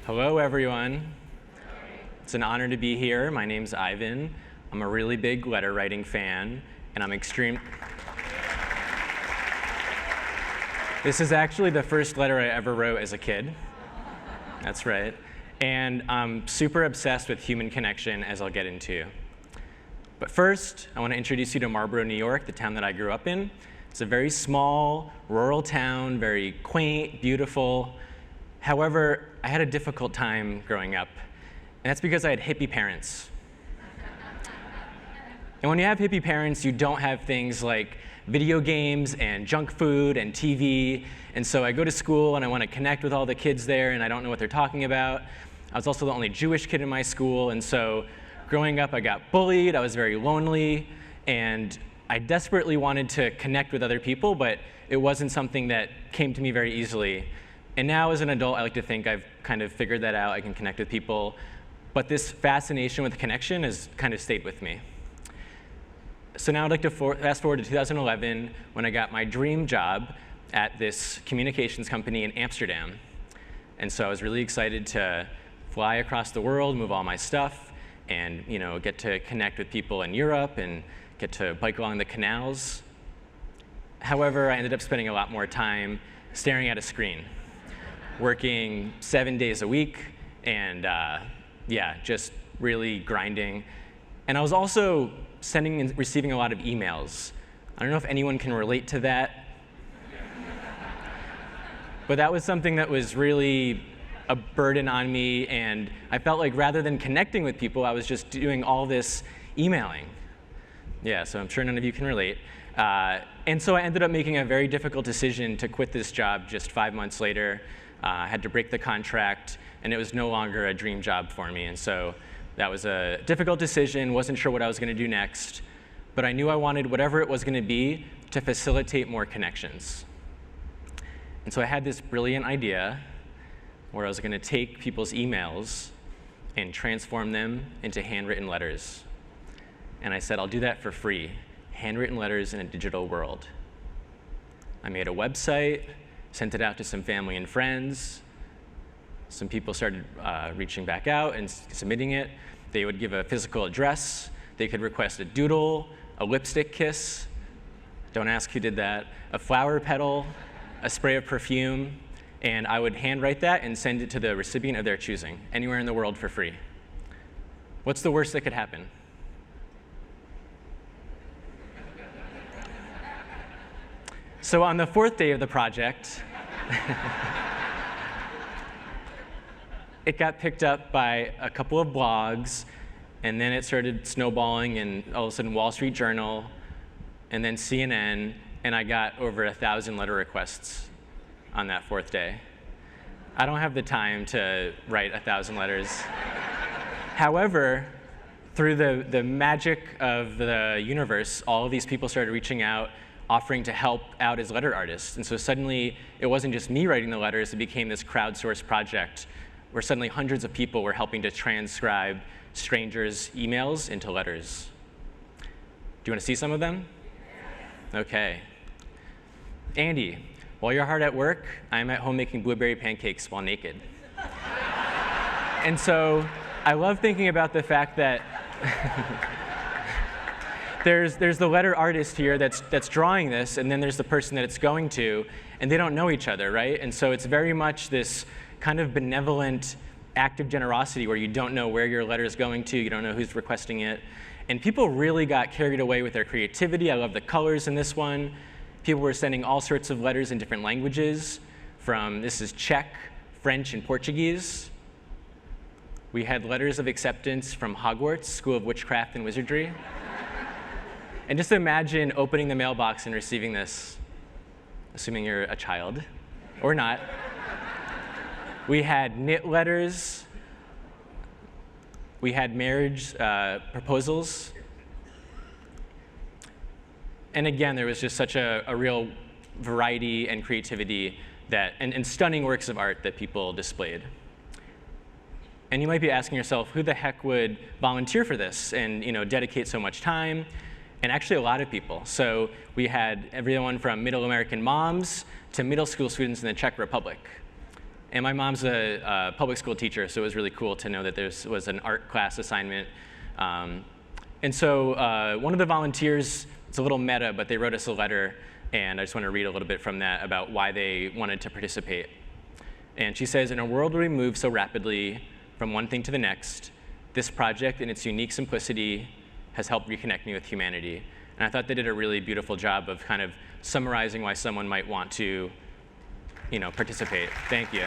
Hello, everyone. It's an honor to be here. My name's Ivan. I'm a really big letter writing fan, and I'm This is actually the first letter I ever wrote as a kid. That's right. And I'm super obsessed with human connection, as I'll get into. But first, I want to introduce you to Marlboro, New York, the town that I grew up in. It's a very small, rural town, very quaint, beautiful. However, I had a difficult time growing up, and that's because I had hippie parents. And when you have hippie parents, you don't have things like video games and junk food and TV. And so I go to school and I want to connect with all the kids there, and I don't know what they're talking about. I was also the only Jewish kid in my school, and so growing up I got bullied, I was very lonely, and I desperately wanted to connect with other people, but it wasn't something that came to me very easily. And now as an adult, I like to think I've kind of figured that out. I can connect with people. But this fascination with connection has kind of stayed with me. So now I'd like to fast forward to 2011 when I got my dream job at this communications company in Amsterdam. And so I was really excited to fly across the world, move all my stuff, and get to connect with people in Europe and get to bike along the canals. However, I ended up spending a lot more time staring at a screen, working 7 days a week, and just really grinding. And I was also sending and receiving a lot of emails. I don't know if anyone can relate to that. But that was something that was really a burden on me, and I felt like rather than connecting with people, I was just doing all this emailing. Yeah, so I'm sure none of you can relate. And so I ended up making a very difficult decision to quit this job just 5 months later. I had to break the contract, and it was no longer a dream job for me. And so that was a difficult decision, wasn't sure what I was going to do next. But I knew I wanted whatever it was going to be to facilitate more connections. And so I had this brilliant idea where I was going to take people's emails and transform them into handwritten letters. And I said, I'll do that for free, handwritten letters in a digital world. I made a website, sent it out to some family and friends. Some people started reaching back out and submitting it. They would give a physical address. They could request a doodle, a lipstick kiss. Don't ask who did that. A flower petal, a spray of perfume. And I would handwrite that and send it to the recipient of their choosing, anywhere in the world for free. What's the worst that could happen? So on the 4th day of the project, it got picked up by a couple of blogs, and then it started snowballing, and all of a sudden Wall Street Journal, and then CNN, and I got over 1,000 letter requests on that 4th day. I don't have the time to write 1,000 letters. However, through the magic of the universe, all of these people started reaching out, offering to help out as letter artists. And so suddenly, it wasn't just me writing the letters, it became this crowdsourced project where suddenly hundreds of people were helping to transcribe strangers' emails into letters. Do you want to see some of them? OK. Andy, while you're hard at work, I'm at home making blueberry pancakes while naked. And so I love thinking about the fact that there's the letter artist here that's drawing this, and then there's the person that it's going to, and they don't know each other, right? And so it's very much this kind of benevolent act of generosity where you don't know where your letter is going to, you don't know who's requesting it. And people really got carried away with their creativity. I love the colors in this one. People were sending all sorts of letters in different languages, this is Czech, French, and Portuguese. We had letters of acceptance from Hogwarts, School of Witchcraft and Wizardry. And just imagine opening the mailbox and receiving this, assuming you're a child, or not. We had knit letters. We had marriage proposals. And again, there was just such a real variety and creativity and stunning works of art that people displayed. And you might be asking yourself, who the heck would volunteer for this and dedicate so much time? And actually, a lot of people. So we had everyone from middle American moms to middle school students in the Czech Republic. And my mom's a public school teacher, so it was really cool to know that there was an art class assignment. And so one of the volunteers, it's a little meta, but they wrote us a letter, and I just want to read a little bit from that about why they wanted to participate. And she says, "In a world where we move so rapidly from one thing to the next, this project in its unique simplicity has helped reconnect me with humanity." And I thought they did a really beautiful job of kind of summarizing why someone might want to, participate. Thank you.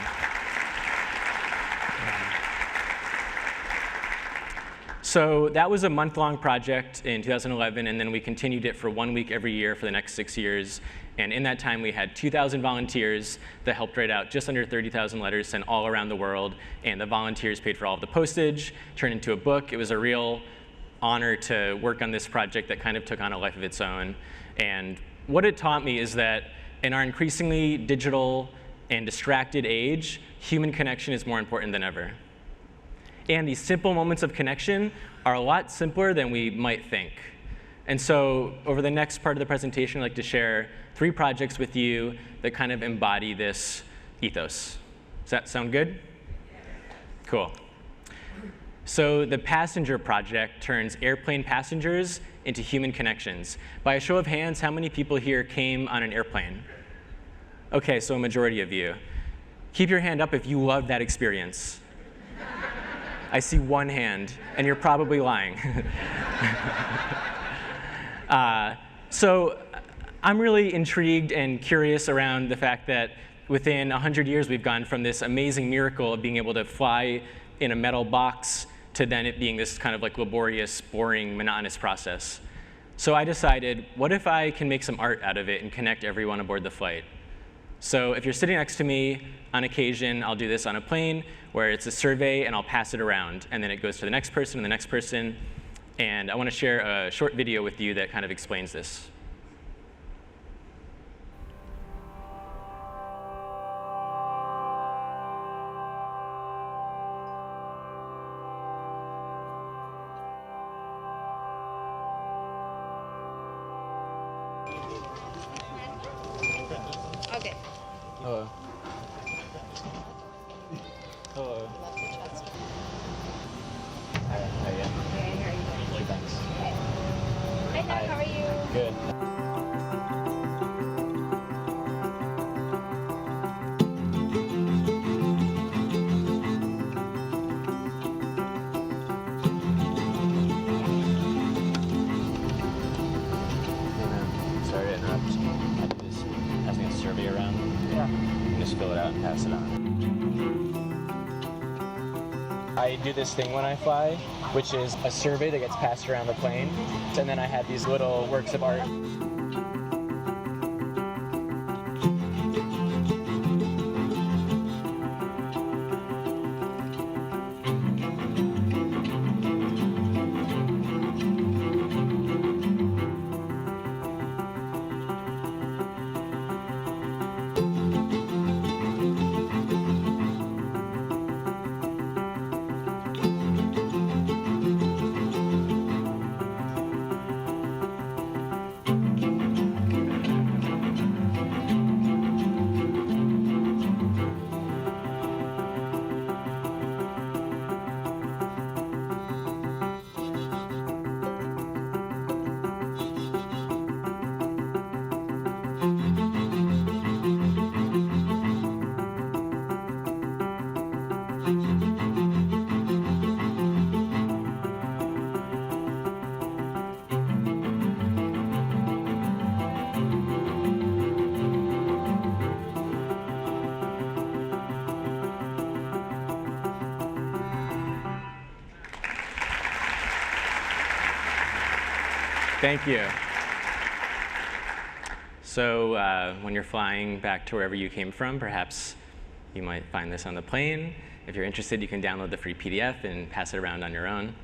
So that was a month-long project in 2011, and then we continued it for 1 week every year for the next 6 years. And in that time, we had 2,000 volunteers that helped write out just under 30,000 letters sent all around the world. And the volunteers paid for all of the postage, turned into a book. It was a real honor to work on this project that kind of took on a life of its own. And what it taught me is that in our increasingly digital and distracted age, human connection is more important than ever. And these simple moments of connection are a lot simpler than we might think. And so over the next part of the presentation, I'd like to share 3 projects with you that kind of embody this ethos. Does that sound good? Cool. So the Passenger Project turns airplane passengers into human connections. By a show of hands, how many people here came on an airplane? OK, so a majority of you. Keep your hand up if you loved that experience. I see one hand, and you're probably lying. So I'm really intrigued and curious around the fact that within 100 years, we've gone from this amazing miracle of being able to fly in a metal box to then it being this kind of like laborious, boring, monotonous process. So I decided, what if I can make some art out of it and connect everyone aboard the flight? So if you're sitting next to me, on occasion, I'll do this on a plane where it's a survey and I'll pass it around. And then it goes to the next person and the next person. And I want to share a short video with you that kind of explains this. Okay. Hello. Hello. Love the chat stuff. Hi, how are you? Okay, how are you doing? Thanks. Hi, Doc, how are you? Good. Sorry to interrupt. I do this passing a survey around. Yeah. You can just fill it out and pass it on. I do this thing when I fly, which is a survey that gets passed around the plane. And then I have these little works of art. Thank you. So when you're flying back to wherever you came from, perhaps you might find this on the plane. If you're interested, you can download the free PDF and pass it around on your own.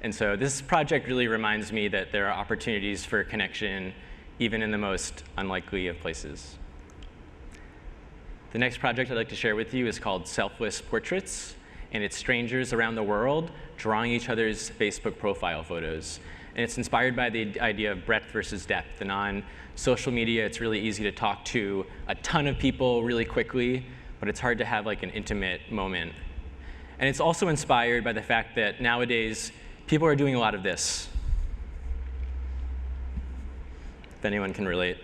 And so this project really reminds me that there are opportunities for connection even in the most unlikely of places. The next project I'd like to share with you is called Selfless Portraits, and it's strangers around the world drawing each other's Facebook profile photos. And it's inspired by the idea of breadth versus depth. And on social media, it's really easy to talk to a ton of people really quickly. but it's hard to have like an intimate moment. And it's also inspired by the fact that nowadays, people are doing a lot of this. If anyone can relate.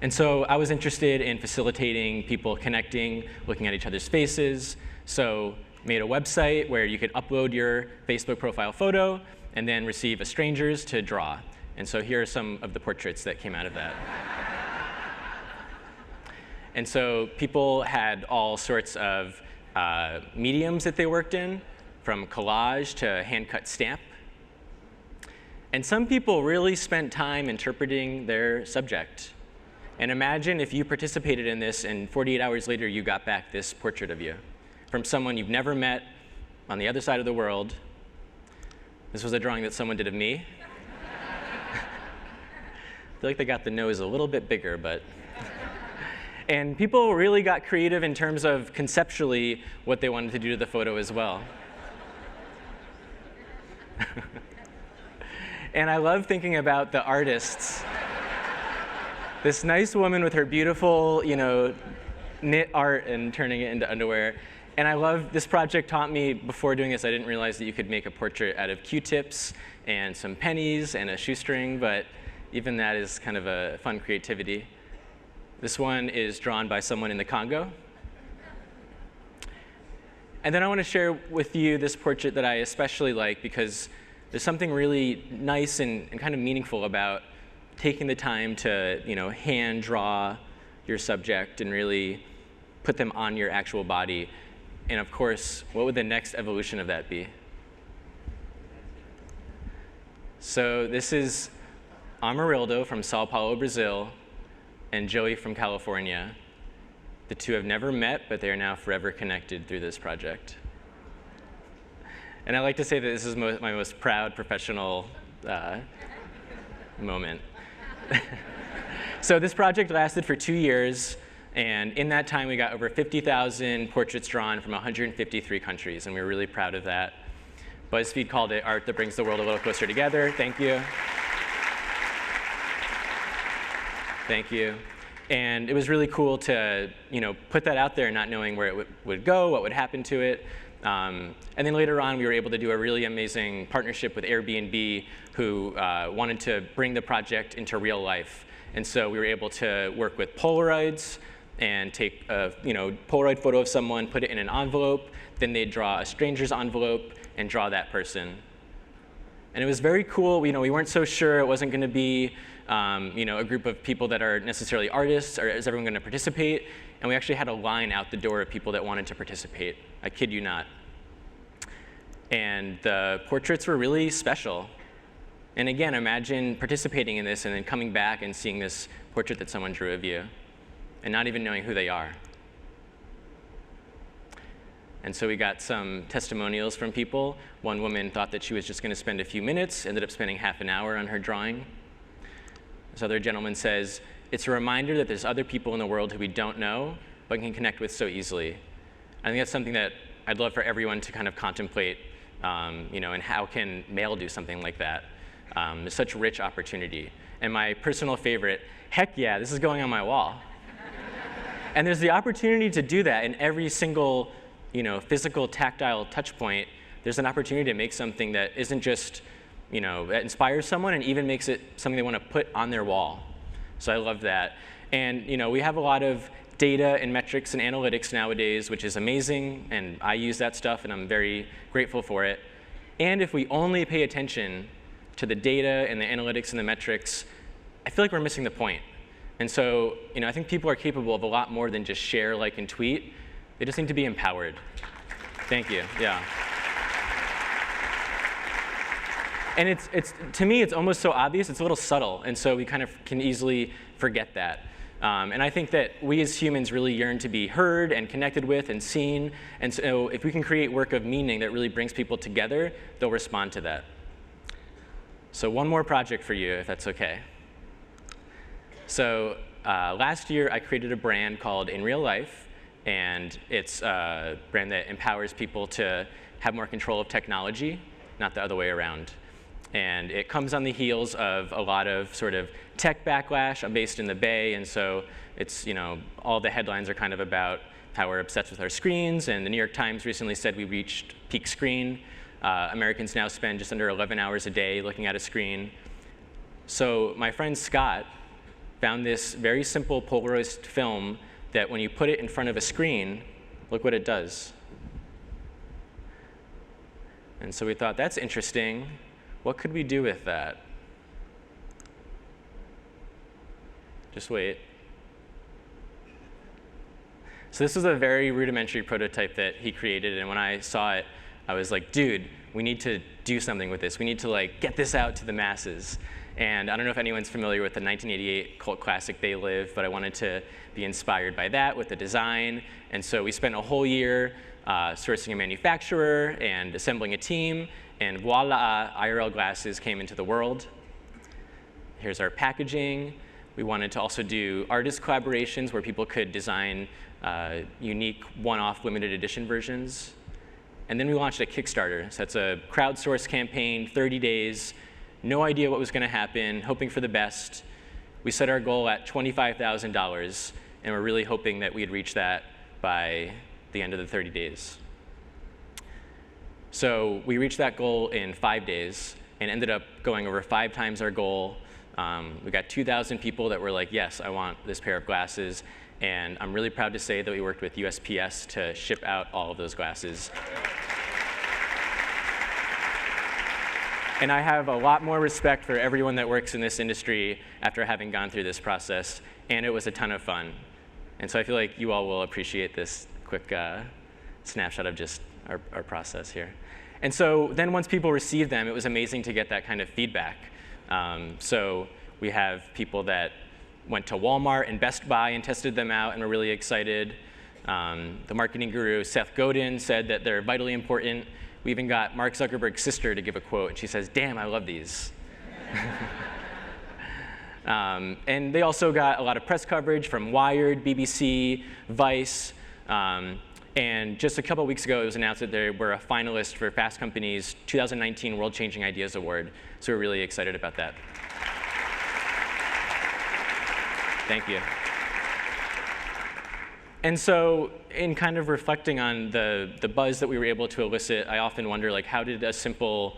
And so I was interested in facilitating people connecting, looking at each other's faces. So made a website where you could upload your Facebook profile photo and then receive a stranger's to draw. And so here are some of the portraits that came out of that. And so people had all sorts of mediums that they worked in, from collage to hand-cut stamp. And some people really spent time interpreting their subject. And imagine if you participated in this and 48 hours later you got back this portrait of you from someone you've never met on the other side of the world. This was a drawing that someone did of me. I feel like they got the nose a little bit bigger, but. And people really got creative in terms of conceptually what they wanted to do to the photo as well. And I love thinking about the artists. This nice woman with her beautiful, knit art and turning it into underwear. And I love, this project taught me, before doing this, I didn't realize that you could make a portrait out of Q-tips and some pennies and a shoestring, but even that is kind of a fun creativity. This one is drawn by someone in the Congo. And then I want to share with you this portrait that I especially like because there's something really nice and kind of meaningful about taking the time to hand draw your subject and really put them on your actual body. And of course, what would the next evolution of that be? So this is Amarildo from Sao Paulo, Brazil, and Joey from California. The two have never met, but they are now forever connected through this project. And I like to say that this is my most proud professional moment. So this project lasted for 2 years, and in that time we got over 50,000 portraits drawn from 153 countries, and we were really proud of that. BuzzFeed called it art that brings the world a little closer together. Thank you. Thank you. And it was really cool to put that out there, not knowing where it would go, what would happen to it. And then later on, we were able to do a really amazing partnership with Airbnb, who wanted to bring the project into real life. And so we were able to work with Polaroids and take a Polaroid photo of someone, put it in an envelope, then they'd draw a stranger's envelope and draw that person. And it was very cool. We weren't so sure it wasn't going to be a group of people that are necessarily artists, or is everyone going to participate? And we actually had a line out the door of people that wanted to participate. I kid you not. And the portraits were really special. And again, imagine participating in this and then coming back and seeing this portrait that someone drew of you and not even knowing who they are. And so we got some testimonials from people. One woman thought that she was just going to spend a few minutes, ended up spending half an hour on her drawing. This other gentleman says, it's a reminder that there's other people in the world who we don't know, but can connect with so easily. I think that's something that I'd love for everyone to kind of contemplate, and how can mail do something like that? There's such rich opportunity. And my personal favorite, heck yeah, this is going on my wall. And there's the opportunity to do that in every single physical, tactile touch point. There's an opportunity to make something that isn't just, that inspires someone and even makes it something they want to put on their wall. So I love that. And we have a lot of data and metrics and analytics nowadays, which is amazing, and I use that stuff, and I'm very grateful for it. And if we only pay attention to the data and the analytics and the metrics, I feel like we're missing the point. And so, I think people are capable of a lot more than just share, like, and tweet. They just need to be empowered. Thank you. Yeah. And to me, it's almost so obvious. It's a little subtle, and so we kind of can easily forget that. And I think that we as humans really yearn to be heard and connected with and seen. And so if we can create work of meaning that really brings people together, they'll respond to that. So one more project for you, if that's OK. So last year, I created a brand called In Real Life. And it's a brand that empowers people to have more control of technology, not the other way around. And it comes on the heels of a lot of sort of tech backlash. I'm based in the Bay, and so it's, all the headlines are kind of about how we're obsessed with our screens. And the New York Times recently said we reached peak screen. Americans now spend just under 11 hours a day looking at a screen. So my friend Scott found this very simple Polaroid film that when you put it in front of a screen, look what it does. And so we thought, that's interesting. What could we do with that? Just wait. So this was a very rudimentary prototype that he created, and when I saw it, I was like, dude, we need to do something with this. We need to get this out to the masses. And I don't know if anyone's familiar with the 1988 cult classic They Live, but I wanted to be inspired by that with the design. And so we spent a whole year sourcing a manufacturer and assembling a team, and voila, IRL glasses came into the world. Here's our packaging. We wanted to also do artist collaborations where people could design unique one-off limited edition versions. And then we launched a Kickstarter. So that's a crowdsourced campaign, 30 days, no idea what was going to happen, hoping for the best. We set our goal at $25,000, and we're really hoping that we'd reach that by the end of the 30 days. So we reached that goal in 5 days and ended up going over 5 times our goal. We got 2,000 people that were like, yes, I want this pair of glasses. And I'm really proud to say that we worked with USPS to ship out all of those glasses. And I have a lot more respect for everyone that works in this industry after having gone through this process. And it was a ton of fun. And so I feel like you all will appreciate this quick snapshot of just our process here. And so then once people received them, it was amazing to get that kind of feedback. So we have people that went to Walmart and Best Buy and tested them out and were really excited. The marketing guru, Seth Godin, said that they're vitally important. We even got Mark Zuckerberg's sister to give a quote, and she says, damn, I love these. And they also got a lot of press coverage from Wired, BBC, Vice. And just a couple weeks ago, it was announced that they were a finalist for Fast Company's 2019 World Changing Ideas Award. So we're really excited about that. Thank you. And so in kind of reflecting on the buzz that we were able to elicit, I often wonder, how did a simple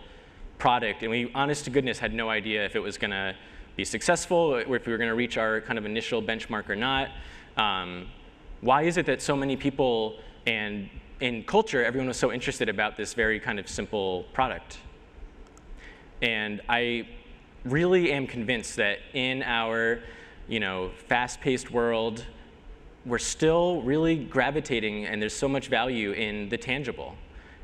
product, and we, honest to goodness, had no idea if it was going to be successful, or if we were going to reach our kind of initial benchmark or not. Why is it that so many people, and in culture, everyone was so interested about this very kind of simple product? And I really am convinced that in our fast-paced world, we're still really gravitating, and there's so much value in the tangible.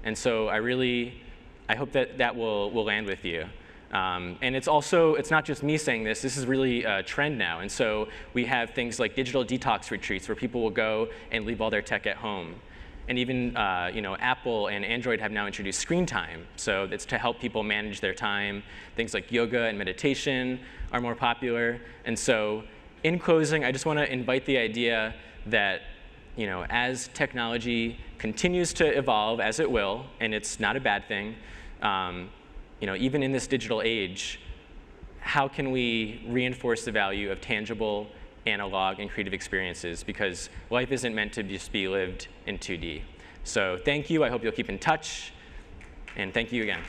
And so I hope that will land with you. And it's not just me saying this. This is really a trend now. And so we have things like digital detox retreats where people will go and leave all their tech at home. And even Apple and Android have now introduced screen time. So it's to help people manage their time. Things like yoga and meditation are more popular. And so in closing, I just want to invite the idea that as technology continues to evolve, as it will, and it's not a bad thing, even in this digital age, how can we reinforce the value of tangible, analog, and creative experiences? Because life isn't meant to just be lived in 2D. So thank you. I hope you'll keep in touch. And thank you again.